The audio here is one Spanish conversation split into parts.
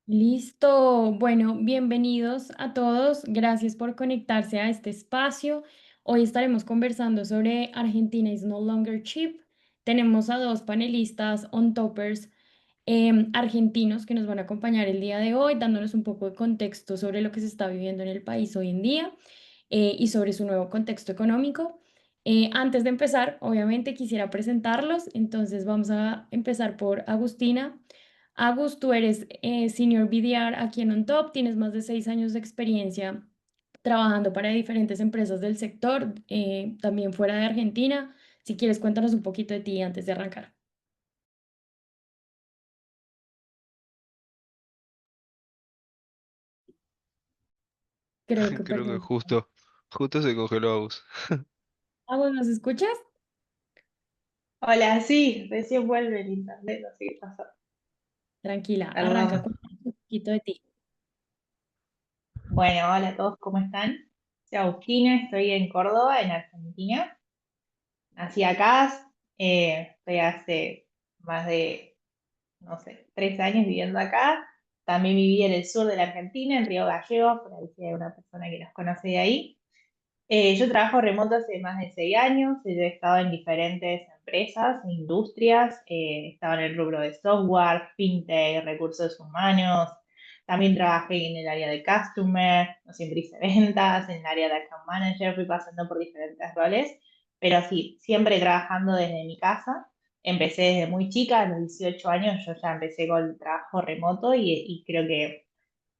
Listo. Bueno, bienvenidos a todos. Gracias por conectarse a este espacio. Hoy estaremos conversando sobre Argentina is no longer cheap. Tenemos a dos panelistas on toppers argentinos que nos van a acompañar el día de hoy, dándonos un poco de contexto sobre lo que se está viviendo en el país hoy en día y sobre su nuevo contexto económico. Antes de empezar, obviamente quisiera presentarlos, entonces vamos a empezar por Agustina. Agus, tú eres Senior BDR aquí en OnTop, tienes más de 6 años de experiencia trabajando para diferentes empresas del sector, también fuera de Argentina. Si quieres, cuéntanos un poquito de ti antes de arrancar. Creo que Creo que perdón. justo se congeló Agus. Agus, ¿nos escuchas? Hola, sí, recién vuelve el internet, no sé qué pasó. Tranquila, arranca Perdón. con un poquito de ti. Bueno, hola a todos, ¿cómo están? Soy Agustina, estoy en Córdoba, en Argentina. Nací acá, estoy hace más de, no sé, 3 años viviendo acá. También viví en el sur de la Argentina, en Río Gallegos, por ahí si hay una persona que nos conoce de ahí. Yo trabajo remoto hace más de 6 años, yo he estado en diferentes empresas e industrias, he estado en el rubro de software, fintech, recursos humanos, también trabajé en el área de customer, no siempre hice ventas, en el área de account manager, fui pasando por diferentes roles, pero sí, siempre trabajando desde mi casa. Empecé desde muy chica, a los 18 años yo ya empecé con el trabajo remoto y creo que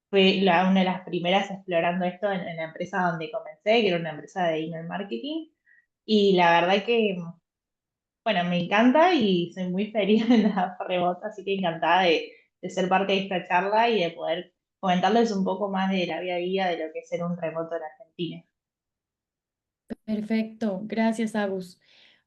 fui una de las primeras explorando esto en la empresa donde comencé, que era una empresa de email marketing. Y la verdad que, bueno, me encanta y soy muy feliz en la remota, así que encantada de ser parte de esta charla y de poder comentarles un poco más de la vida a día de lo que es ser un remoto en Argentina. Perfecto, gracias, Agus.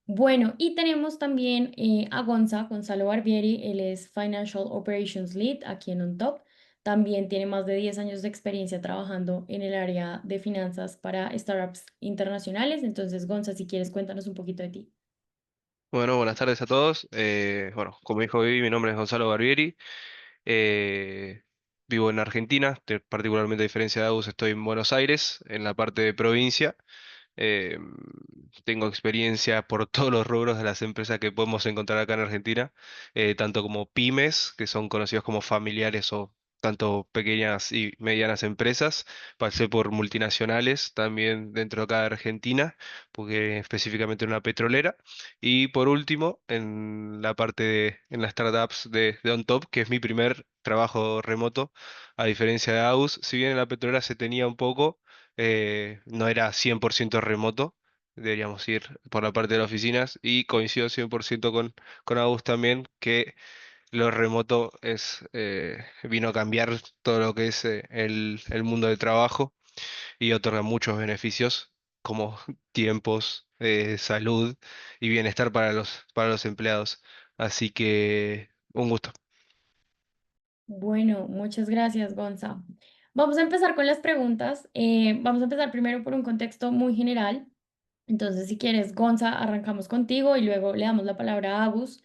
Bueno, y tenemos también a Gonzalo Barbieri, él es Financial Operations Lead aquí en OnTop. También tiene más de 10 años de experiencia trabajando en el área de finanzas para startups internacionales. Entonces, Gonza, si quieres, cuéntanos un poquito de ti. Bueno, buenas tardes a todos. Bueno, como dijo Vivi, mi nombre es Gonzalo Barbieri. Eh, Vivo en Argentina, particularmente a diferencia de Agus, estoy en Buenos Aires, en la parte de provincia. Eh, Tengo experiencia por todos los rubros de las empresas que podemos encontrar acá en Argentina, tanto como pymes, que son conocidos como familiares o tanto pequeñas y medianas empresas. Pasé por multinacionales también dentro de acá de Argentina, porque específicamente en una petrolera. Y por último, en la parte en las startups de OnTop, que es mi primer trabajo remoto, a diferencia de AUS, si bien en la petrolera se tenía un poco no era 100% remoto, deberíamos ir por la parte de las oficinas y coincido 100% con Agus también que lo remoto vino a cambiar todo lo que es el mundo del trabajo y otorga muchos beneficios como tiempos, salud y bienestar para los empleados. Así que un gusto. Bueno, muchas gracias, Gonza. Vamos a empezar con las preguntas. Vamos a empezar primero por un contexto muy general. Entonces, si quieres, Gonza, arrancamos contigo y luego le damos la palabra a Agus.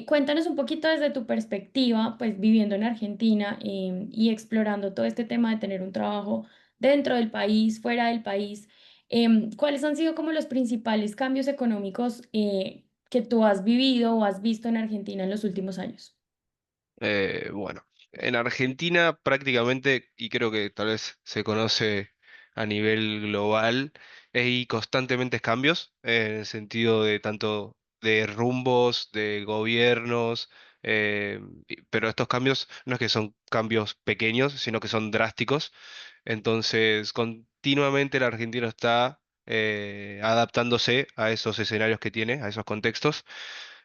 Cuéntanos un poquito desde tu perspectiva, pues viviendo en Argentina y explorando todo este tema de tener un trabajo dentro del país, fuera del país. ¿Cuáles han sido como los principales cambios económicos que tú has vivido o has visto en Argentina en los últimos años? Bueno, en Argentina prácticamente, y creo que tal vez se conoce a nivel global, hay constantemente cambios en el sentido de tanto de rumbos, de gobiernos, pero estos cambios no es que son cambios pequeños, sino que son drásticos. Entonces, continuamente el argentino está adaptándose a esos escenarios que tiene, a esos contextos.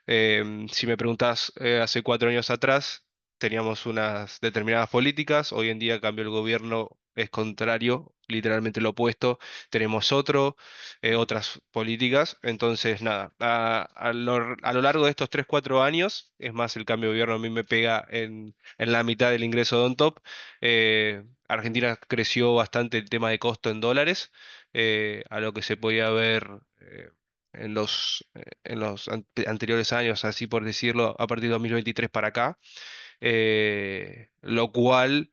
Si me preguntas, hace 4 años atrás teníamos unas determinadas políticas, hoy en día cambió el gobierno, es contrario, literalmente lo opuesto, tenemos otras políticas, entonces nada, a lo largo de estos 3, 4 años, es más, el cambio de gobierno a mí me pega en la mitad del ingreso de On Top. Argentina creció bastante el tema de costo en dólares, a lo que se podía ver en los anteriores años, así por decirlo, a partir de 2023 para acá. lo cual,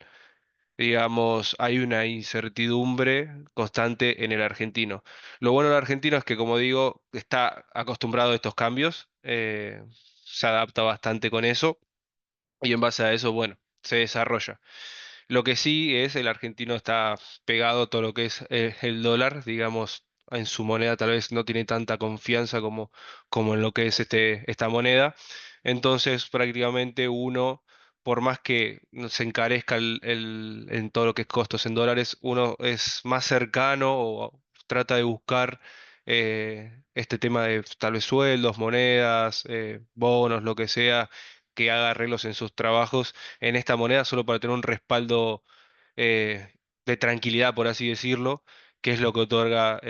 digamos, hay una incertidumbre constante en el argentino. Lo bueno del argentino es que, como digo, está acostumbrado a estos cambios, se adapta bastante con eso y en base a eso, bueno, se desarrolla. Lo que sí es, el argentino está pegado a todo lo que es el dólar, digamos, en su moneda tal vez no tiene tanta confianza como en lo que es esta moneda. Entonces, prácticamente uno, por más que no se encarezca en todo lo que es costos en dólares, uno es más cercano o trata de buscar este tema de tal vez sueldos, monedas, bonos, lo que sea, que haga arreglos en sus trabajos en esta moneda solo para tener un respaldo eh, de tranquilidad, por así decirlo, que es lo que otorga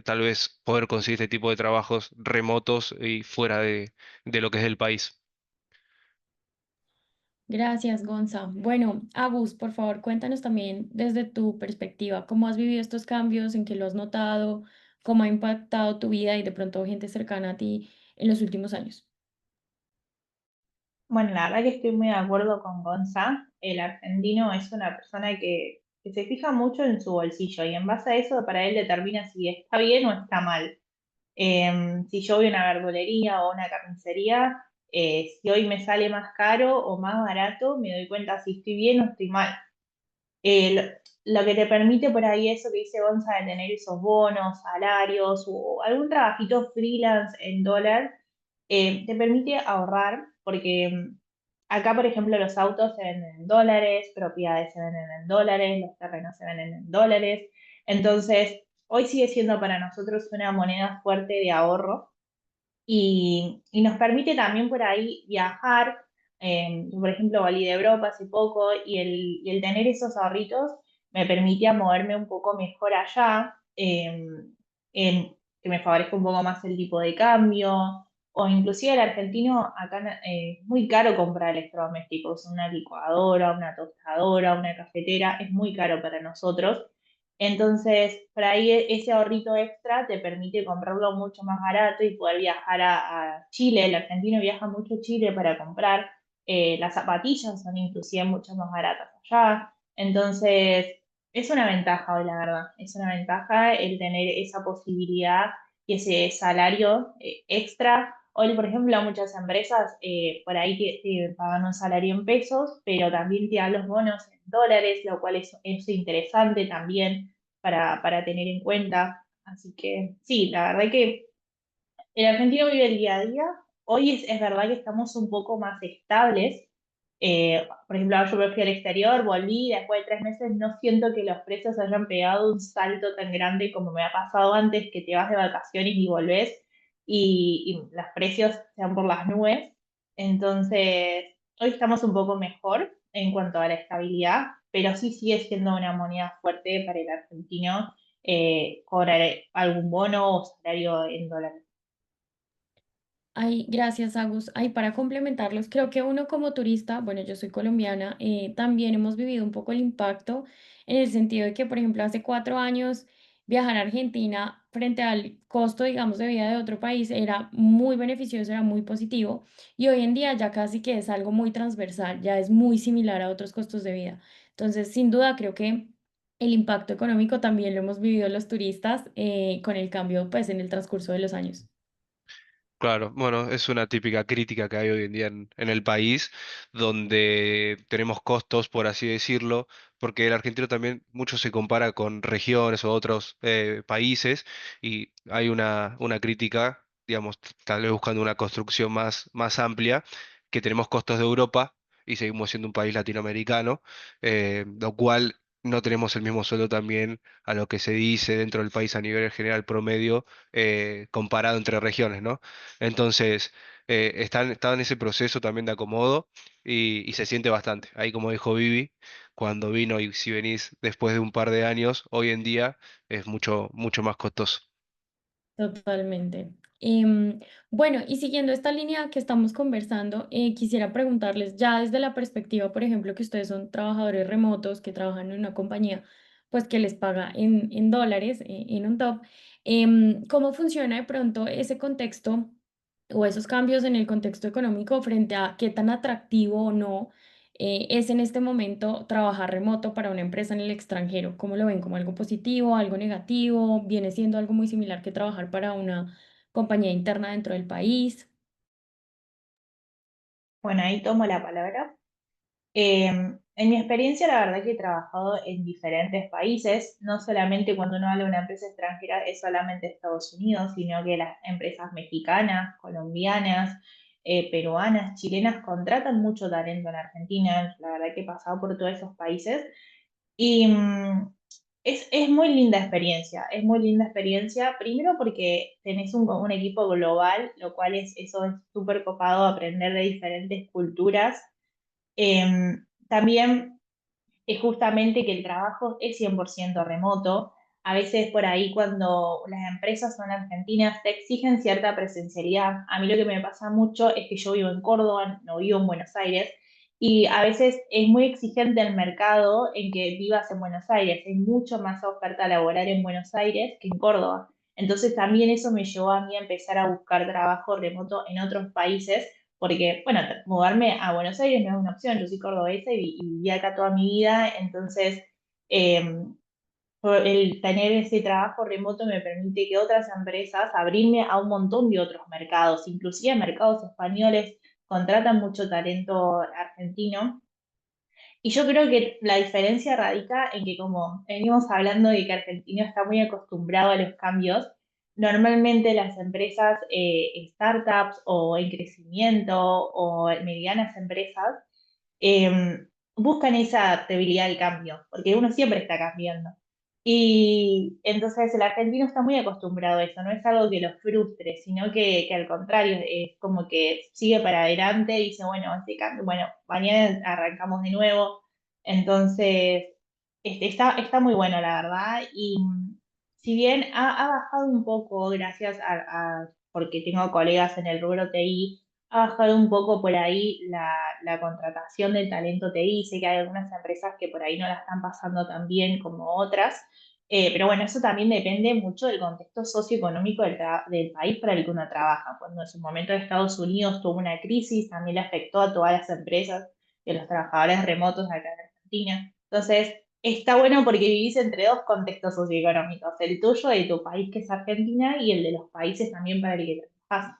tal vez poder conseguir este tipo de trabajos remotos y fuera de lo que es el país. Gracias, Gonza. Bueno, Agus, por favor, cuéntanos también desde tu perspectiva, cómo has vivido estos cambios, en qué lo has notado, cómo ha impactado tu vida y de pronto gente cercana a ti en los últimos años. Bueno, la verdad que estoy muy de acuerdo con Gonza. El argentino es una persona que se fija mucho en su bolsillo y en base a eso para él determina si está bien o está mal. Si yo voy a una verdulería o una carnicería, si hoy me sale más caro o más barato, me doy cuenta si estoy bien o estoy mal. Lo que te permite por ahí eso que dice Gonza de tener esos bonos, salarios o algún trabajito freelance en dólar, te permite ahorrar porque acá, por ejemplo, los autos se venden en dólares, propiedades se venden en dólares, los terrenos se venden en dólares. Entonces, hoy sigue siendo para nosotros una moneda fuerte de ahorro y nos permite también por ahí viajar. Yo, por ejemplo, volví de Europa hace poco y el tener esos ahorritos me permitía moverme un poco mejor allá, que me favorezca un poco más el tipo de cambio, o inclusive el argentino, acá es muy caro comprar electrodomésticos, una licuadora, una tostadora, una cafetera, es muy caro para nosotros. Entonces, por ahí ese ahorrito extra te permite comprarlo mucho más barato y poder viajar a Chile. El argentino viaja mucho a Chile para comprar. Las zapatillas son inclusive mucho más baratas allá. Entonces, es una ventaja hoy, la verdad. Es una ventaja el tener esa posibilidad y ese salario extra. Hoy, por ejemplo, muchas empresas por ahí te pagan un salario en pesos, pero también te dan los bonos en dólares, lo cual es interesante también para tener en cuenta. Así que sí, la verdad que el argentino vive el día a día. Hoy es verdad que estamos un poco más estables. Por ejemplo, ahora yo me fui al exterior, volví, después de 3 meses no siento que los precios hayan pegado un salto tan grande como me ha pasado antes, que te vas de vacaciones y volvés y los precios sean por las nubes. Entonces, hoy estamos un poco mejor en cuanto a la estabilidad, pero sí sigue siendo una moneda fuerte para el argentino cobrar algún bono o salario en dólares. Ay, gracias, Agus. Ay, para complementarlos, creo que uno como turista, bueno, yo soy colombiana, también hemos vivido un poco el impacto en el sentido de que, por ejemplo, hace 4 años viajar a Argentina frente al costo, digamos, de vida de otro país era muy beneficioso, era muy positivo y hoy en día ya casi que es algo muy transversal, ya es muy similar a otros costos de vida. Entonces, sin duda, creo que el impacto económico también lo hemos vivido los turistas con el cambio, pues, en el transcurso de los años. Claro, bueno, es una típica crítica que hay hoy en día en el país, donde tenemos costos, por así decirlo, porque el argentino también mucho se compara con regiones o otros países, y hay una crítica, digamos, tal vez buscando una construcción más amplia, que tenemos costos de Europa y seguimos siendo un país latinoamericano, lo cual no tenemos el mismo sueldo también a lo que se dice dentro del país a nivel general promedio, comparado entre regiones, ¿no? Entonces, están en ese proceso también de acomodo y se siente bastante. Ahí, como dijo Vivi, cuando vino y si venís después de un par de años, hoy en día es mucho más costoso. Totalmente. Bueno, y siguiendo esta línea que estamos conversando, quisiera preguntarles ya desde la perspectiva, por ejemplo, que ustedes son trabajadores remotos que trabajan en una compañía, pues que les paga en dólares, en un top, ¿cómo funciona de pronto ese contexto o esos cambios en el contexto económico frente a qué tan atractivo o no es en este momento trabajar remoto para una empresa en el extranjero. ¿Cómo lo ven? ¿Como algo positivo, algo negativo? ¿Viene siendo algo muy similar que trabajar para una compañía interna dentro del país? Bueno, ahí tomo la palabra. En mi experiencia, la verdad que he trabajado en diferentes países, no solamente cuando uno habla de una empresa extranjera es solamente Estados Unidos, sino que las empresas mexicanas, colombianas, peruanas, chilenas contratan mucho talento en Argentina. La verdad que he pasado por todos esos países y es muy linda experiencia, es muy linda experiencia, primero porque tenés un equipo global, lo cual eso es súper copado aprender de diferentes culturas. También es justamente que el trabajo es 100% remoto. A veces por ahí cuando las empresas son argentinas te exigen cierta presencialidad. A mí lo que me pasa mucho es que yo vivo en Córdoba, no vivo en Buenos Aires, y a veces es muy exigente el mercado en que vivas en Buenos Aires. Hay mucho más oferta laboral en Buenos Aires que en Córdoba. Entonces también eso me llevó a mí a empezar a buscar trabajo remoto en otros países porque, bueno, mudarme a Buenos Aires no es una opción, yo soy cordobesa y viví acá toda mi vida, entonces eh, el tener ese trabajo remoto me permite que otras empresas abrirme a un montón de otros mercados, inclusive mercados españoles contratan mucho talento argentino y yo creo que la diferencia radica en que como venimos hablando de que Argentina está muy acostumbrado a los cambios, normalmente las empresas, startups o en crecimiento o medianas empresas, buscan esa adaptabilidad al cambio, porque uno siempre está cambiando. Y entonces el argentino está muy acostumbrado a eso, no es algo que lo frustre, sino que al contrario, es como que sigue para adelante, dice, bueno, este cambio, bueno, mañana arrancamos de nuevo. Entonces, está muy bueno, la verdad. Y si bien ha bajado un poco, gracias porque tengo colegas en el rubro TI, ha bajado un poco por ahí la contratación del talento TI. Sé que hay algunas empresas que por ahí no la están pasando tan bien como otras. Pero bueno, eso también depende mucho del contexto socioeconómico del país para el que uno trabaja. Cuando en su momento Estados Unidos tuvo una crisis, también le afectó a todas las empresas y a los trabajadores remotos acá en Argentina. Entonces, está bueno porque vivís entre dos contextos socioeconómicos, el tuyo de tu país, que es Argentina, y el de los países también para el que trabajas.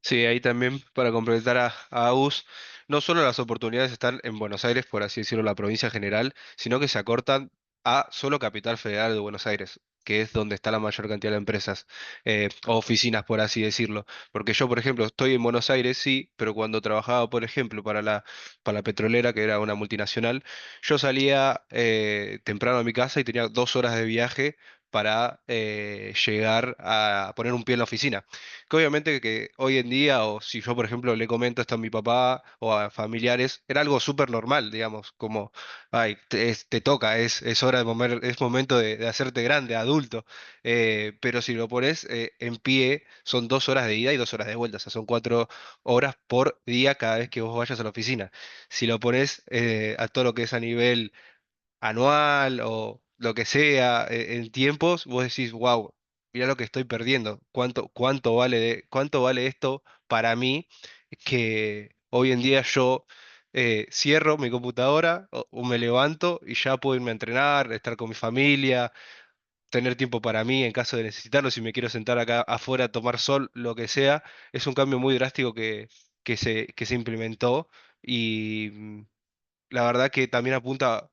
Sí, ahí también para complementar a Agus, no solo las oportunidades están en Buenos Aires, por así decirlo, la provincia general, sino que se acortan a solo Capital Federal de Buenos Aires, que es donde está la mayor cantidad de empresas o oficinas, por así decirlo. Porque yo, por ejemplo, estoy en Buenos Aires, sí, pero cuando trabajaba, por ejemplo, para la petrolera, que era una multinacional, yo salía temprano a mi casa y tenía 2 horas de viaje para llegar a poner un pie en la oficina. Que obviamente que hoy en día, o si yo por ejemplo le comento esto a mi papá o a familiares, era algo súper normal, digamos, como, ay, te toca, es hora de es momento de hacerte grande, adulto. Pero si lo pones en pie, son 2 horas de ida y 2 horas de vuelta, o sea, son 4 horas por día cada vez que vos vayas a la oficina. Si lo pones a todo lo que es a nivel anual o lo que sea en tiempos, vos decís, wow, mira lo que estoy perdiendo, cuánto vale esto para mí, que hoy en día yo cierro mi computadora o me levanto y ya puedo irme a entrenar, estar con mi familia, tener tiempo para mí en caso de necesitarlo, si me quiero sentar acá afuera a tomar sol, lo que sea, es un cambio muy drástico que se implementó y la verdad que también apunta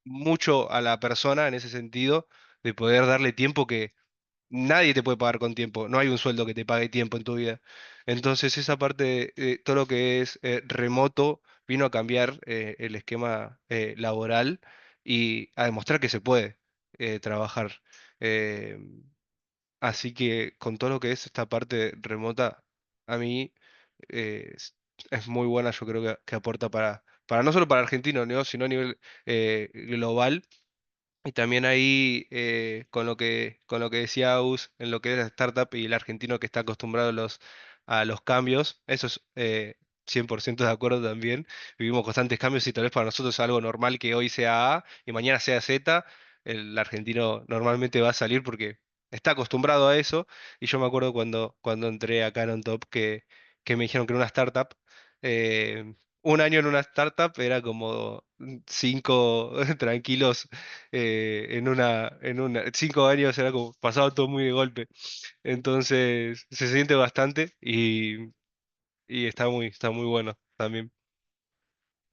mucho a la persona en ese sentido, de poder darle tiempo que nadie te puede pagar con tiempo, no hay un sueldo que te pague tiempo en tu vida. Entonces esa parte, todo lo que es remoto, vino a cambiar el esquema laboral y a demostrar que se puede trabajar. Eh, Así que con todo lo que es esta parte remota, a mí es muy buena, yo creo que aporta para no solo para argentinos, ¿no? Sino a nivel global. Y también ahí con lo que decía Aus, en lo que es la startup y el argentino que está acostumbrado a los cambios, eso es 100% de acuerdo también. Vivimos constantes cambios y tal vez para nosotros es algo normal que hoy sea A y mañana sea Z. El argentino normalmente va a salir porque está acostumbrado a eso. Y yo me acuerdo cuando entré acá en On Top que me dijeron que era una startup. Un año en una startup era como 5 tranquilos, 5 años era como pasaba todo muy de golpe. Entonces se siente bastante y está muy bueno también.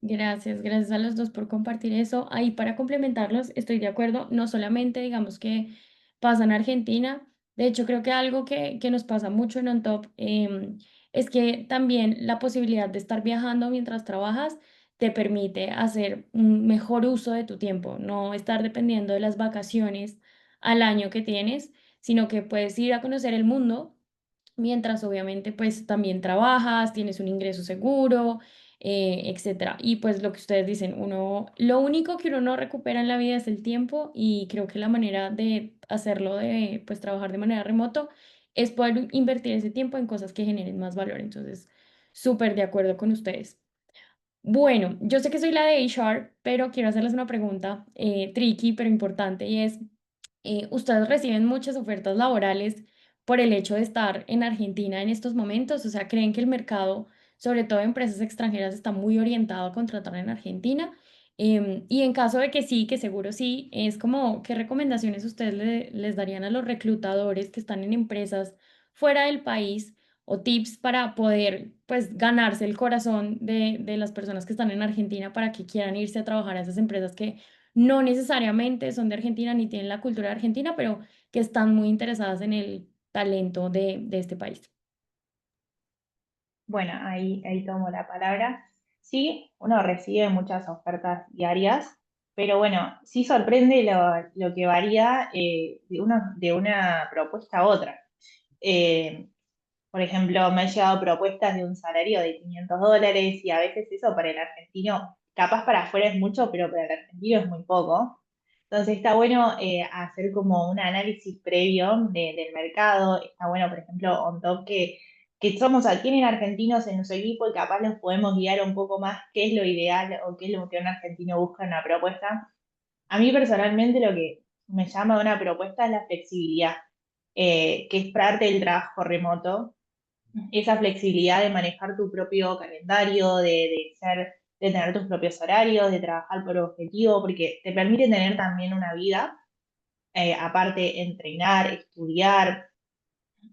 Gracias, gracias a los dos por compartir eso. Ahí para complementarlos, estoy de acuerdo, no solamente digamos que pasa en Argentina, de hecho creo que algo que nos pasa mucho en On Top es que también la posibilidad de estar viajando mientras trabajas te permite hacer un mejor uso de tu tiempo, no estar dependiendo de las vacaciones al año que tienes, sino que puedes ir a conocer el mundo mientras obviamente pues también trabajas, tienes un ingreso seguro, etcétera. Y pues lo que ustedes dicen, lo único que uno no recupera en la vida es el tiempo y creo que la manera de hacerlo, de pues trabajar de manera remoto, es poder invertir ese tiempo en cosas que generen más valor. Entonces, súper de acuerdo con ustedes. Bueno, yo sé que soy la de HR, pero quiero hacerles una pregunta tricky, pero importante, y es, ¿ustedes reciben muchas ofertas laborales por el hecho de estar en Argentina en estos momentos? O sea, ¿creen que el mercado, sobre todo de empresas extranjeras, está muy orientado a contratar en Argentina? Y en caso de que sí, que seguro sí, es como, ¿qué recomendaciones ustedes les darían a los reclutadores que están en empresas fuera del país? O tips para poder, pues, ganarse el corazón de las personas que están en Argentina para que quieran irse a trabajar a esas empresas que no necesariamente son de Argentina ni tienen la cultura de Argentina, pero que están muy interesadas en el talento de este país. Bueno, ahí tomo la palabra. Sí, uno recibe muchas ofertas diarias, pero bueno, sí sorprende lo que varía de una propuesta a otra. Eh, por ejemplo, me han llegado propuestas de un salario de $500 y a veces eso para el argentino, capaz para afuera es mucho, pero para el argentino es muy poco. Entonces está bueno hacer como un análisis previo del mercado. Está bueno, por ejemplo, on top tienen argentinos en nuestro equipo y capaz los podemos guiar un poco más qué es lo ideal o qué es lo que un argentino busca en una propuesta. A mí personalmente lo que me llama de una propuesta es la flexibilidad, que es parte del trabajo remoto, esa flexibilidad de manejar tu propio calendario, de tener tus propios horarios, de trabajar por objetivo, porque te permite tener también una vida, aparte entrenar, estudiar,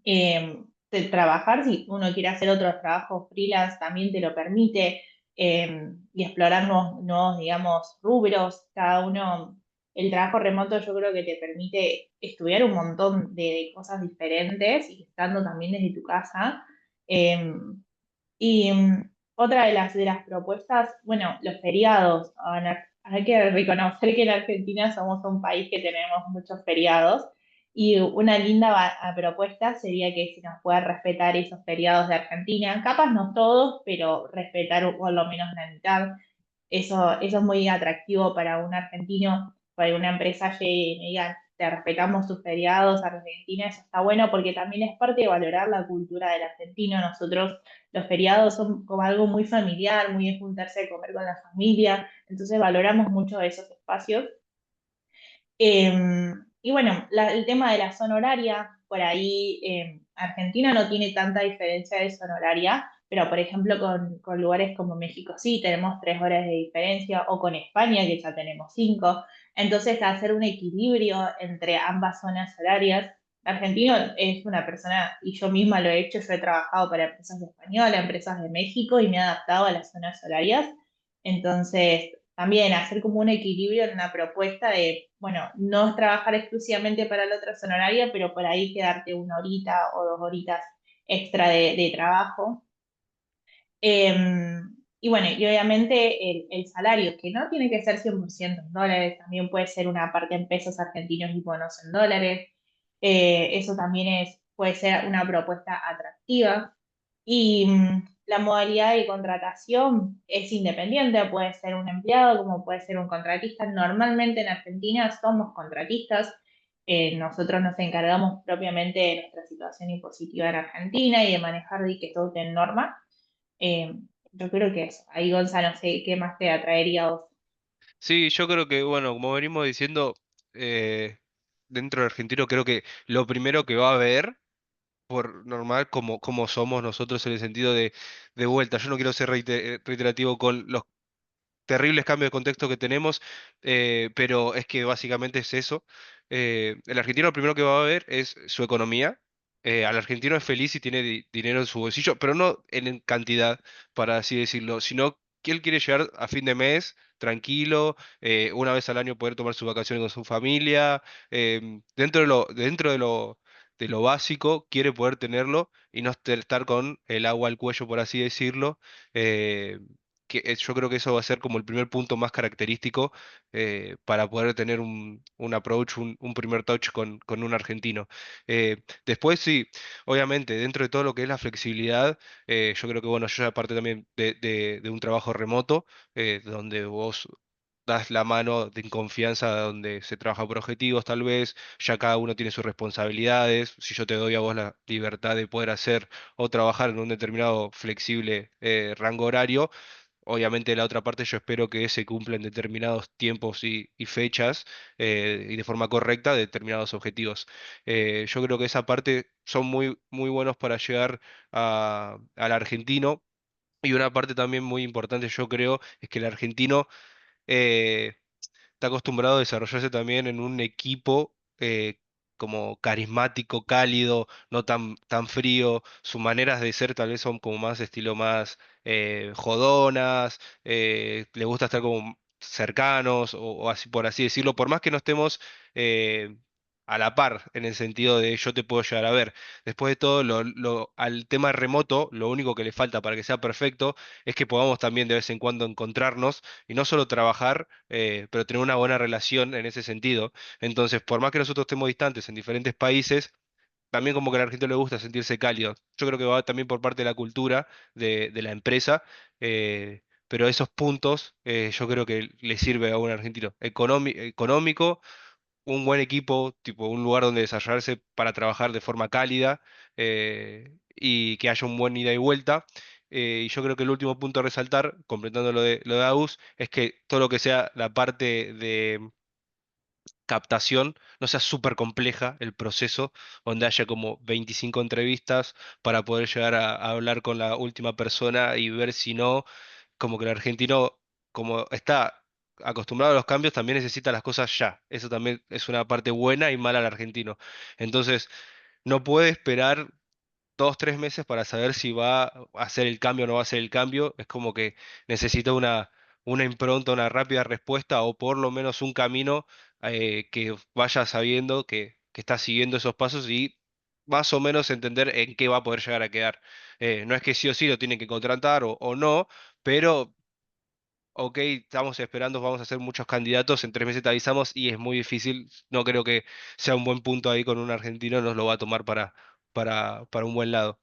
de trabajar, si uno quiere hacer otros trabajos freelance, también te lo permite, y explorar nuevos, digamos, rubros, cada uno, el trabajo remoto yo creo que te permite estudiar un montón de cosas diferentes y estando también desde tu casa. Eh, y otra de las propuestas, bueno, los feriados. Hay que reconocer que en Argentina somos un país que tenemos muchos feriados y una linda propuesta sería que se nos pueda respetar esos feriados de Argentina. Capaz no todos, pero respetar por lo menos la mitad. Eso es muy atractivo para un argentino, para una empresa que me digan, te respetamos tus feriados, Argentina, eso está bueno porque también es parte de valorar la cultura del argentino. Nosotros los feriados son como algo muy familiar, muy de juntarse a comer con la familia, entonces valoramos mucho esos espacios. Y bueno, el tema de la zona horaria, por ahí Argentina no tiene tanta diferencia de zona horaria, pero por ejemplo con lugares como México sí, tenemos 3 horas de diferencia, o con España que ya tenemos 5. Entonces, hacer un equilibrio entre ambas zonas horarias. Argentino es una persona, y yo misma lo he hecho, yo he trabajado para empresas de española, empresas de México y me he adaptado a las zonas horarias. Entonces, también hacer como un equilibrio en una propuesta de, bueno, no es trabajar exclusivamente para la otra zona horaria, pero por ahí quedarte 1 horita o 2 horitas extra de trabajo. Y bueno, y obviamente el salario, que no tiene que ser 100% en dólares, también puede ser una parte en pesos argentinos y bonos en dólares. Eso también puede ser una propuesta atractiva. Y la modalidad de contratación es independiente, puede ser un empleado como puede ser un contratista. Normalmente en Argentina somos contratistas. Nosotros nos encargamos propiamente de nuestra situación impositiva en Argentina y de manejar de que todo esté en norma. Eh, yo creo que eso. Ahí, Gonzalo, no sé qué más te atraería a vos. Sí, yo creo que, bueno, como venimos diciendo, dentro del argentino creo que lo primero que va a ver por normal como somos nosotros en el sentido de vuelta. Yo no quiero ser reiterativo con los terribles cambios de contexto que tenemos, pero es que básicamente es eso. El argentino lo primero que va a ver es su economía. Al argentino es feliz y tiene dinero en su bolsillo, pero no en cantidad, para así decirlo, sino que él quiere llegar a fin de mes tranquilo, una vez al año poder tomar sus vacaciones con su familia, dentro de lo básico, quiere poder tenerlo y no estar con el agua al cuello, por así decirlo. eh, yo creo que eso va a ser como el primer punto más característico para poder tener un approach, un primer touch con un argentino. Después sí, obviamente, dentro de todo lo que es la flexibilidad, yo creo que, bueno, yo aparte también de un trabajo remoto, donde vos das la mano de confianza, donde se trabaja por objetivos tal vez, ya cada uno tiene sus responsabilidades, si yo te doy a vos la libertad de poder hacer o trabajar en un determinado flexible rango horario, obviamente la otra parte yo espero que se cumplan determinados tiempos y fechas y de forma correcta determinados objetivos. Yo creo que esa parte son muy, muy buenos para llegar al argentino. Y una parte también muy importante, yo creo, es que el argentino eh, está acostumbrado a desarrollarse también en un equipo como carismático, cálido, no tan frío. Sus maneras de ser tal vez son como más estilo más jodonas, le gusta estar como cercanos o así por así decirlo, por más que no estemos eh, a la par en el sentido de yo te puedo llegar a ver. Después de todo, al tema remoto, lo único que le falta para que sea perfecto es que podamos también de vez en cuando encontrarnos y no solo trabajar, pero tener una buena relación en ese sentido. Entonces, por más que nosotros estemos distantes en diferentes países, también como que al argentino le gusta sentirse cálido. Yo creo que va también por parte de la cultura de la empresa, pero esos puntos yo creo que le sirve a un argentino. Económico, un buen equipo, tipo un lugar donde desarrollarse para trabajar de forma cálida y que haya un buen ida y vuelta. Y yo creo que el último punto a resaltar, completando lo de Agus, es que todo lo que sea la parte de captación no sea súper compleja el proceso, donde haya como 25 entrevistas para poder llegar a hablar con la última persona y ver si no, como que el argentino, como está acostumbrado a los cambios, también necesita las cosas ya. Eso también es una parte buena y mala al argentino. Entonces, no puede esperar 2, 3 meses para saber si va a hacer el cambio o no va a hacer el cambio. Es como que necesita una impronta, una rápida respuesta o por lo menos un camino que vaya sabiendo que está siguiendo esos pasos y más o menos entender en qué va a poder llegar a quedar. No es que sí o sí lo tienen que contratar o no, pero ok, estamos esperando, vamos a hacer muchos candidatos, en 3 meses te avisamos y es muy difícil. No creo que sea un buen punto ahí con un argentino, nos lo va a tomar para un buen lado.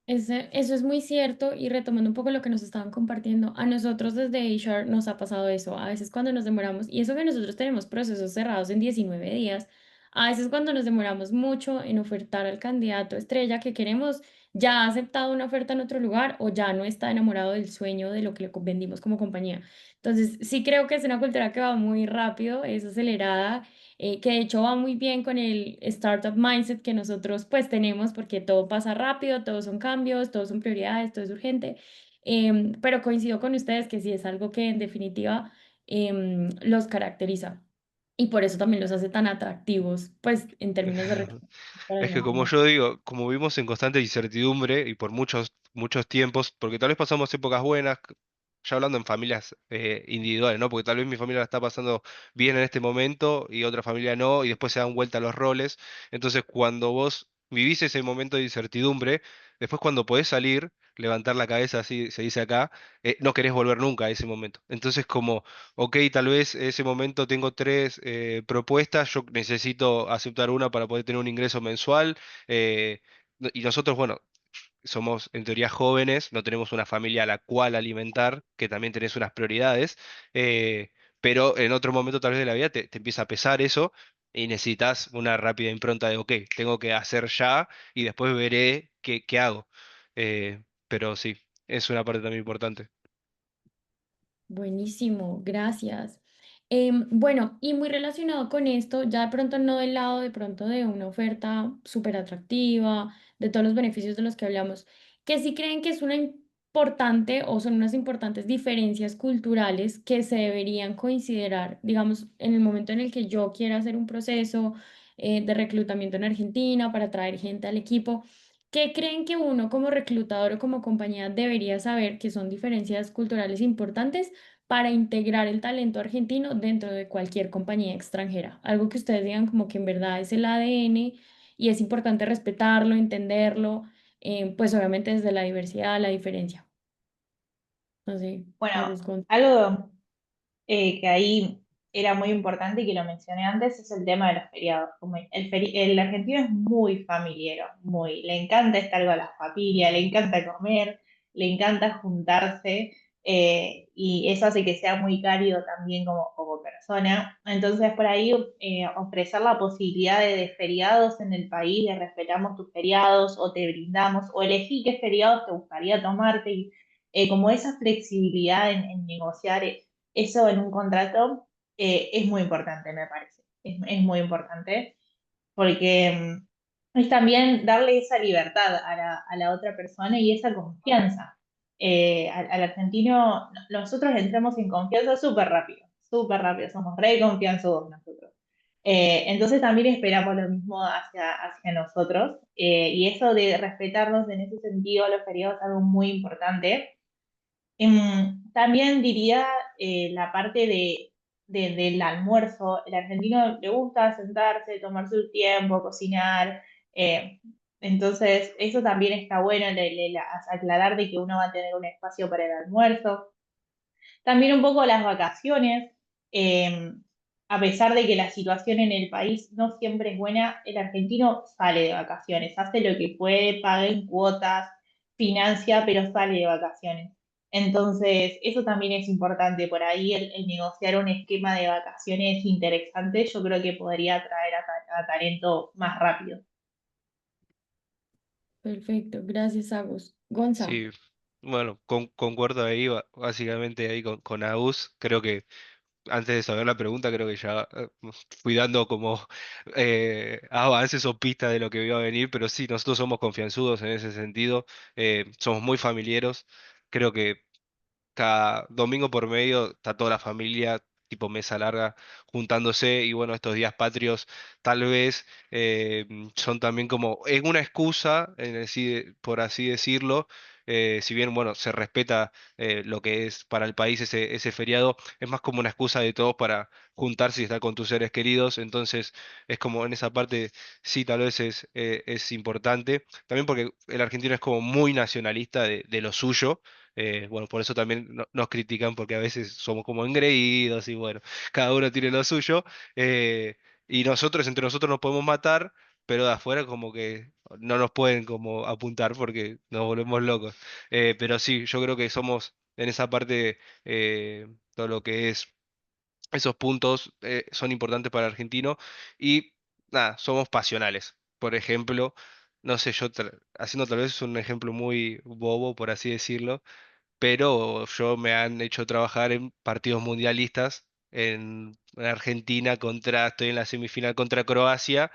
Eso es muy cierto y retomando un poco lo que nos estaban compartiendo, a nosotros desde HR nos ha pasado eso. A veces cuando nos demoramos, y eso que nosotros tenemos procesos cerrados en 19 días, a veces cuando nos demoramos mucho en ofertar al candidato estrella que queremos, ya ha aceptado una oferta en otro lugar o ya no está enamorado del sueño de lo que le vendimos como compañía. Entonces, sí creo que es una cultura que va muy rápido, es acelerada, que de hecho va muy bien con el startup mindset que nosotros pues tenemos porque todo pasa rápido, todos son cambios, todos son prioridades, todo es urgente. Pero coincido con ustedes que sí es algo que en definitiva los caracteriza y por eso también los hace tan atractivos pues en términos de recursos para el Es que como nuevo. yo digo, como vivimos en constante incertidumbre y por muchos, muchos tiempos, porque tal vez pasamos épocas buenas, ya hablando en familias individuales, ¿no? Porque tal vez mi familia la está pasando bien en este momento y otra familia no, y después se dan vuelta los roles. Entonces, cuando vos vivís ese momento de incertidumbre, después cuando podés salir, levantar la cabeza, así se dice acá, no querés volver nunca a ese momento. Entonces, como ok, tal vez ese momento tengo tres propuestas, yo necesito aceptar una para poder tener un ingreso mensual. Y nosotros, bueno, somos en teoría jóvenes, no tenemos una familia a la cual alimentar, que también tenés unas prioridades, pero en otro momento tal vez de la vida te empieza a pesar eso y necesitas una rápida impronta de, ok, tengo que hacer ya y después veré qué hago. Pero sí, es una parte también importante. Buenísimo, gracias. Bueno, y muy relacionado con esto, ya de pronto no del lado de pronto de una oferta súper atractiva, de todos los beneficios de los que hablamos, que sí creen que es una importante o son unas importantes diferencias culturales que se deberían considerar, digamos, en el momento en el que yo quiera hacer un proceso de reclutamiento en Argentina para traer gente al equipo. ¿Qué creen que uno como reclutador o como compañía debería saber que son diferencias culturales importantes para integrar el talento argentino dentro de cualquier compañía extranjera? Algo que ustedes digan como que en verdad es el ADN y es importante respetarlo, entenderlo, pues obviamente desde la diversidad, la diferencia. No sé, Bueno, Agus, con... algo que ahí era muy importante y que lo mencioné antes es el tema de los feriados. Como el argentino es muy familiero, muy, le encanta estar con la familia, le encanta comer, le encanta juntarse, y eso hace que sea muy cálido también como persona. Entonces, por ahí ofrecer la posibilidad de feriados en el país, de respetamos tus feriados o te brindamos, o elegí qué feriados te gustaría tomarte, y como esa flexibilidad en negociar. Eso en un contrato es muy importante, me parece. Es muy importante porque es también darle esa libertad a la otra persona y esa confianza. Al argentino, nosotros entramos en confianza súper rápido, somos re confianzudos nosotros. Entonces también esperamos lo mismo hacia nosotros, y eso de respetarnos en ese sentido, los feriados es algo muy importante. También diría la parte del almuerzo. El argentino le gusta sentarse, tomarse su tiempo, cocinar. eh, entonces, eso también está bueno, aclarar de que uno va a tener un espacio para el almuerzo. También un poco las vacaciones. eh, a pesar de que la situación en el país no siempre es buena, el argentino sale de vacaciones, hace lo que puede, paga en cuotas, financia, pero sale de vacaciones. Entonces, eso también es importante. Por ahí el negociar un esquema de vacaciones interesante, yo creo que podría atraer a talento más rápido. Perfecto, gracias, Agus. Gonza. Sí, bueno, concuerdo ahí, básicamente ahí con Agus. Creo que antes de saber la pregunta, creo que ya fui dando como avances o pistas de lo que iba a venir, pero sí, nosotros somos confianzudos en ese sentido, somos muy familiares. Creo que cada domingo por medio está toda la familia, tipo mesa larga, juntándose y bueno, estos días patrios tal vez son también como es una excusa, por así decirlo. Si bien, bueno, se respeta lo que es para el país ese feriado, es más como una excusa de todos para juntarse y estar con tus seres queridos. Entonces, es como en esa parte, sí, tal vez es importante. También porque el argentino es como muy nacionalista de lo suyo. Bueno, por eso también nos critican porque a veces somos como engreídos y bueno, cada uno tiene lo suyo. eh, y nosotros, entre nosotros nos podemos matar, pero de afuera como que no nos pueden como apuntar porque nos volvemos locos. Pero sí, yo creo que somos en esa parte, todo lo que es esos puntos son importantes para el argentino y nada, somos pasionales. Por ejemplo, no sé, haciendo tal vez un ejemplo muy bobo, por así decirlo, pero yo me han hecho trabajar en partidos mundialistas en Argentina estoy en la semifinal contra Croacia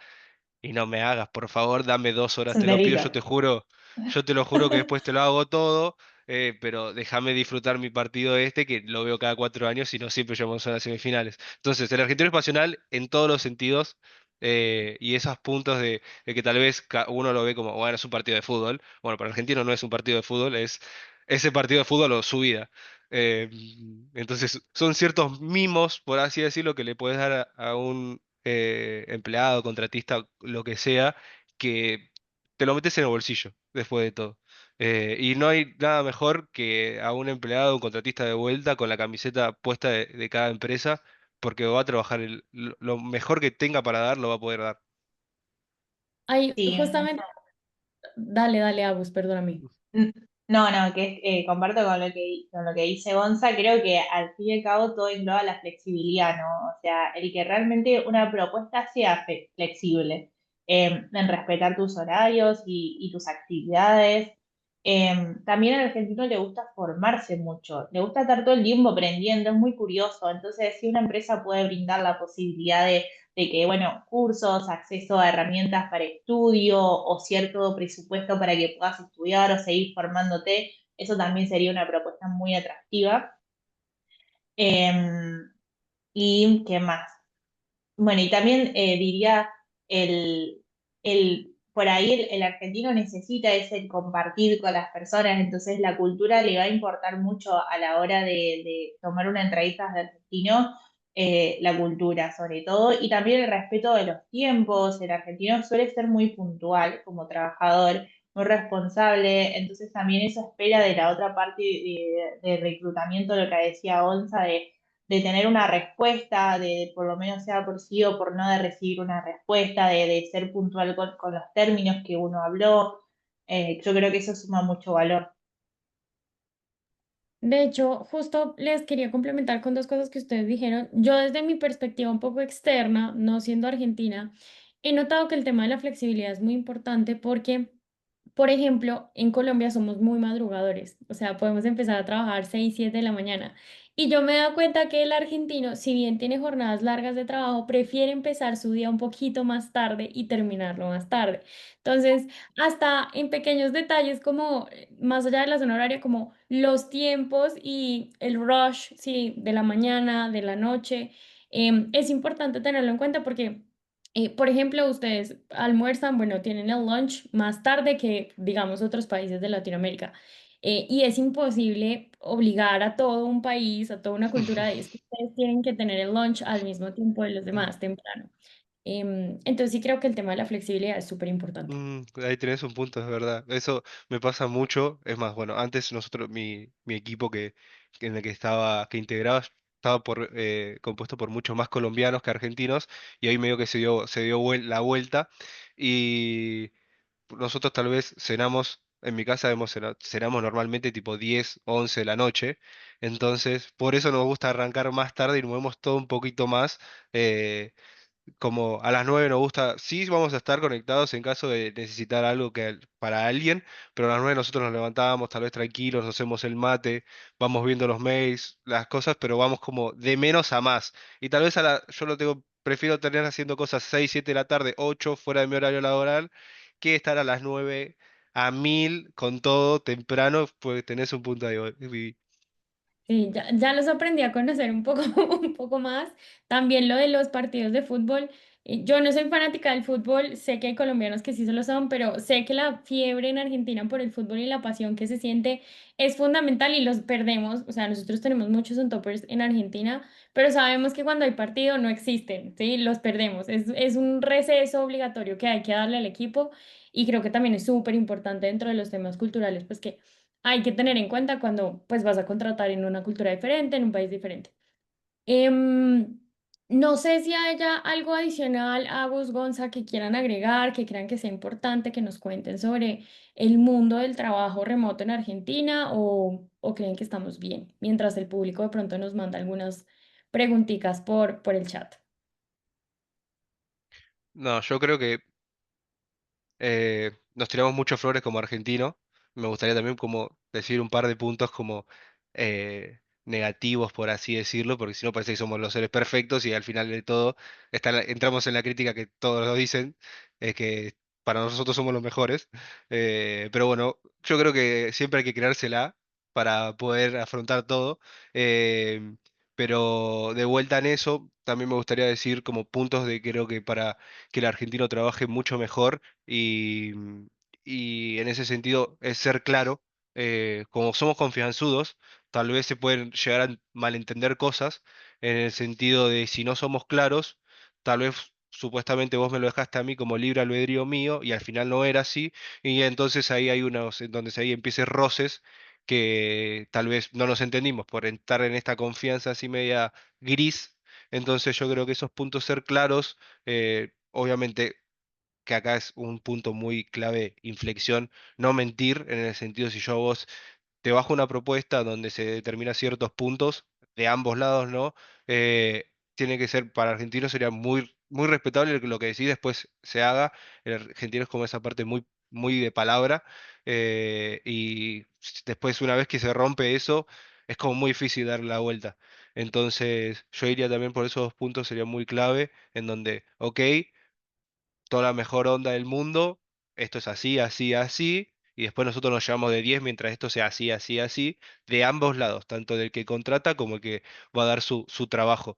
y no me hagas, por favor, dame 2 horas, te lo pido, Senderito. yo te lo juro que después te lo hago todo, pero déjame disfrutar mi partido este, que lo veo cada 4 años y no siempre llegamos a las semifinales. Entonces, el argentino es pasional en todos los sentidos. Y esos puntos de que tal vez uno lo ve como, bueno, es un partido de fútbol. Bueno, para el argentino no es un partido de fútbol, es ese partido de fútbol o su vida. Eh, entonces, son ciertos mimos, por así decirlo, que le puedes dar a un empleado, contratista, lo que sea, que te lo metes en el bolsillo después de todo. Y no hay nada mejor que a un empleado, un contratista de vuelta con la camiseta puesta de cada empresa, porque va a trabajar lo mejor que tenga para dar, lo va a poder dar. Ahí, Sí. justamente, dale, dale, Agus, perdóname. Mm, No, no, comparto con lo que dice Gonza. Creo que al fin y al cabo todo engloba la flexibilidad, ¿no? O sea, el que realmente una propuesta sea flexible, en respetar tus horarios y tus actividades. También al argentino le gusta formarse mucho, le gusta estar todo el tiempo aprendiendo, es muy curioso. Entonces, si una empresa puede brindar la posibilidad de que, bueno, cursos, acceso a herramientas para estudio o cierto presupuesto para que puedas estudiar o seguir formándote, eso también sería una propuesta muy atractiva. Em, ¿Y qué más? Bueno, y también diría por ahí el argentino necesita ese compartir con las personas, entonces la cultura le va a importar mucho a la hora de tomar una entrevista de argentino, la cultura sobre todo, y también el respeto de los tiempos. El argentino suele ser muy puntual como trabajador, muy responsable, entonces también eso espera de la otra parte de reclutamiento, lo que decía Onza, de tener una respuesta, de por lo menos sea por sí o por no, de recibir una respuesta, de ser puntual con los términos que uno habló. Yo creo que eso suma mucho valor. De hecho, justo les quería complementar con dos cosas que ustedes dijeron. Yo desde mi perspectiva un poco externa, no siendo argentina, he notado que el tema de la flexibilidad es muy importante porque, por ejemplo, en Colombia somos muy madrugadores, o sea, podemos empezar a trabajar 6 7 de la mañana. Y yo me he dado cuenta que el argentino, si bien tiene jornadas largas de trabajo, prefiere empezar su día un poquito más tarde y terminarlo más tarde. Entonces, hasta en pequeños detalles como, más allá de la zona horaria, como los tiempos y el rush, sí, de la mañana, de la noche, es importante tenerlo en cuenta porque por ejemplo, ustedes almuerzan, bueno, tienen el lunch más tarde que, digamos, otros países de Latinoamérica. Y es imposible obligar a todo un país, a toda una cultura de es que ustedes tienen que tener el lunch al mismo tiempo de los demás, temprano. Entonces sí creo que el tema de la flexibilidad es súper importante. Ahí tenés un punto, es verdad. Eso me pasa mucho. Es más, bueno, antes nosotros, mi equipo en el que estaba, que integraba, estaba compuesto por muchos más colombianos que argentinos, y ahí medio que se dio la vuelta. Y nosotros tal vez cenamos, en mi casa cenamos normalmente tipo 10 11 de la noche. Entonces, por eso nos gusta arrancar más tarde y nos movemos todo un poquito más. eh, Como a las 9 nos gusta, sí vamos a estar conectados en caso de necesitar algo para alguien, pero a las 9 nosotros nos levantamos tal vez tranquilos, nos hacemos el mate, vamos viendo los mails, las cosas, pero vamos como de menos a más. Y tal vez yo lo tengo, prefiero tener haciendo cosas 6 7 de la tarde, 8 fuera de mi horario laboral, que estar a las 9 a 1000 con todo temprano, pues tenés un punto ahí. Sí, ya los aprendí a conocer un poco, un poco más. También lo de los partidos de fútbol. Yo no soy fanática del fútbol, sé que hay colombianos que sí se lo son, pero sé que la fiebre en Argentina por el fútbol y la pasión que se siente es fundamental y los perdemos. O sea, nosotros tenemos muchos on toppers en Argentina, pero sabemos que cuando hay partido no existen, ¿sí? Los perdemos. Es un receso obligatorio que hay que darle al equipo y creo que también es súper importante dentro de los temas culturales, pues que hay que tener en cuenta cuando pues vas a contratar en una cultura diferente, en un país diferente. Em, no sé si haya algo adicional, Agus, Gonza, que quieran agregar, que crean que sea importante que nos cuenten sobre el mundo del trabajo remoto en Argentina o creen que estamos bien, mientras el público de pronto nos manda algunas preguntitas por el chat. No, yo creo que nos tiramos muchos flores como argentino. Me gustaría también como decir un par de puntos como negativos, por así decirlo, porque si no parece que somos los seres perfectos y al final de todo entramos en la crítica que todos lo dicen, es que para nosotros somos los mejores. Pero bueno, yo creo que siempre hay que creársela para poder afrontar todo. eh, pero de vuelta en eso, también me gustaría decir como puntos de creo que para que el argentino trabaje mucho mejor y, y en ese sentido es ser claro. Como somos confianzudos, tal vez se pueden llegar a malentender cosas en el sentido de si no somos claros, tal vez supuestamente vos me lo dejaste a mí como libre albedrío mío y al final no era así, y entonces ahí hay unos, entonces ahí empiezan roces que tal vez no nos entendimos por entrar en esta confianza así media gris. Entonces yo creo que esos puntos ser claros, obviamente que acá es un punto muy clave, inflexión, no mentir, en el sentido si yo a vos te bajo una propuesta donde se determina ciertos puntos de ambos lados, ¿no? Tiene que ser, para argentinos sería muy, muy respetable que lo que decís después se haga. El argentino es como esa parte muy muy de palabra, y después una vez que se rompe eso, es como muy difícil darle la vuelta. Entonces, yo diría también por esos 2 puntos sería muy clave, en donde, ok, toda la mejor onda del mundo, esto es así, así, así, y después nosotros nos llevamos de 10 mientras esto sea así, así, así, de ambos lados, tanto del que contrata como el que va a dar su trabajo,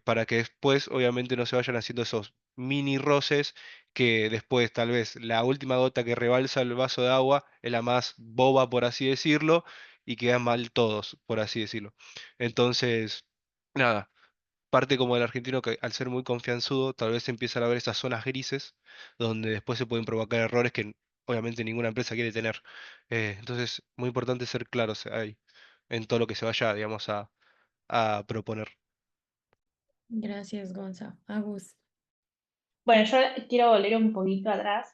para que después obviamente no se vayan haciendo esos mini roces que después tal vez la última gota que rebalsa el vaso de agua es la más boba, por así decirlo, y quedan mal todos, por así decirlo. Entonces, nada, parte como el argentino que al ser muy confianzudo, tal vez empiezan a ver esas zonas grises donde después se pueden provocar errores que obviamente ninguna empresa quiere tener. Entonces, muy importante ser claros ahí en todo lo que se vaya, digamos, a proponer. Gracias, Gonza. Agus. Bueno, yo quiero volver un poquito atrás.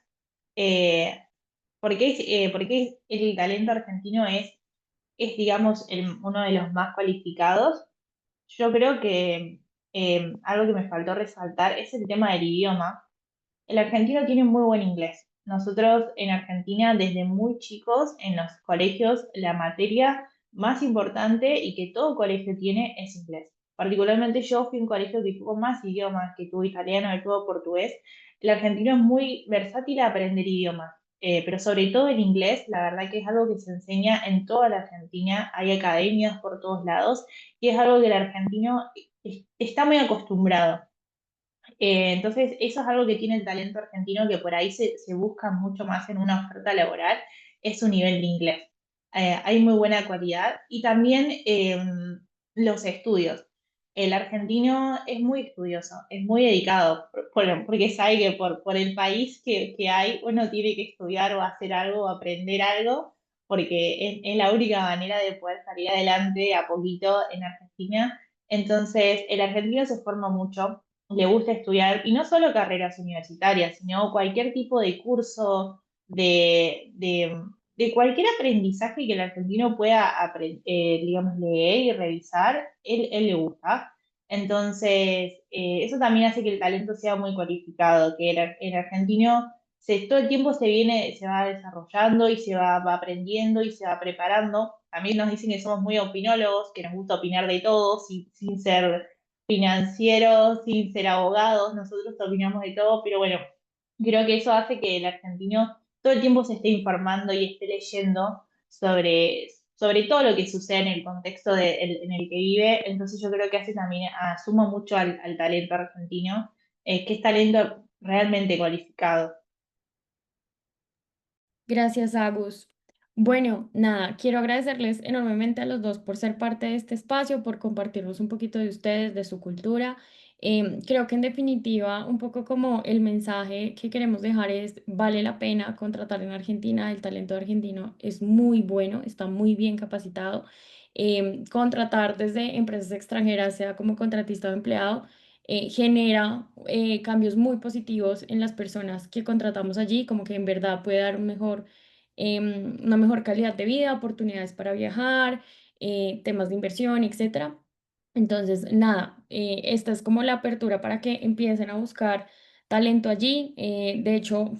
Eh, ¿Por qué el talento argentino digamos, uno de los más cualificados? Yo creo que algo que me faltó resaltar es el tema del idioma. El argentino tiene muy buen inglés. Nosotros en Argentina, desde muy chicos, en los colegios, la materia más importante y que todo colegio tiene es inglés. Particularmente yo fui a un colegio que tuvo más idiomas, que tuvo italiano, que tuvo portugués. El argentino es muy versátil a aprender idiomas, pero sobre todo el inglés, la verdad que es algo que se enseña en toda la Argentina, hay academias por todos lados y es algo que el argentino está muy acostumbrado. Entonces, eso es algo que tiene el talento argentino que por ahí se busca mucho más en una oferta laboral, es su nivel de inglés. Hay muy buena cualidad y también los estudios. El argentino es muy estudioso, es muy dedicado, porque sabe que por el país que hay, uno tiene que estudiar o hacer algo o aprender algo, porque es la única manera de poder salir adelante a poquito en Argentina. Entonces, el argentino se forma mucho, le gusta estudiar, y no solo carreras universitarias, sino cualquier tipo de curso, de cualquier aprendizaje que el argentino pueda, digamos, leer y revisar, él le gusta. Entonces, eso también hace que el talento sea muy cualificado, que el argentino todo el tiempo se va desarrollando y va aprendiendo y se va preparando. También nos dicen que somos muy opinólogos, que nos gusta opinar de todo, sin ser financieros, sin ser abogados, nosotros opinamos de todo, pero bueno, creo que eso hace que el argentino todo el tiempo se esté informando y esté leyendo sobre todo lo que sucede en el contexto en el que vive, entonces yo creo que hace también, suma mucho al talento argentino, que es talento realmente cualificado. Gracias, Agus. Bueno, nada, quiero agradecerles enormemente a los dos por ser parte de este espacio, por compartirnos un poquito de ustedes, de su cultura. Creo que en definitiva, un poco como el mensaje que queremos dejar es, vale la pena contratar en Argentina, el talento argentino es muy bueno, está muy bien capacitado. Contratar desde empresas extranjeras, sea como contratista o empleado, genera cambios muy positivos en las personas que contratamos allí, como que en verdad puede dar una mejor calidad de vida, oportunidades para viajar, temas de inversión, etcétera. Entonces, nada, esta es como la apertura para que empiecen a buscar talento allí. De hecho,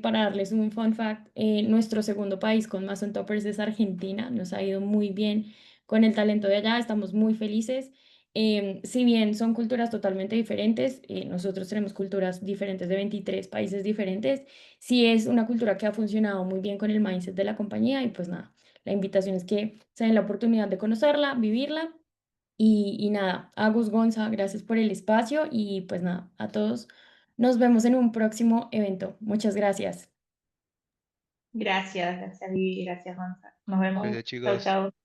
para darles un fun fact, nuestro segundo país con más on toppers es Argentina. Nos ha ido muy bien con el talento de allá, estamos muy felices. Si bien son culturas totalmente diferentes, nosotros tenemos culturas diferentes de 23 países diferentes, sí es una cultura que ha funcionado muy bien con el mindset de la compañía y pues nada, la invitación es que se den la oportunidad de conocerla, vivirla y nada, Agus Gonza, gracias por el espacio y pues nada, a todos nos vemos en un próximo evento. Muchas gracias. Gracias, gracias Vivi, gracias Gonzalo. Nos vemos. Gracias, Chau, chicos. chau.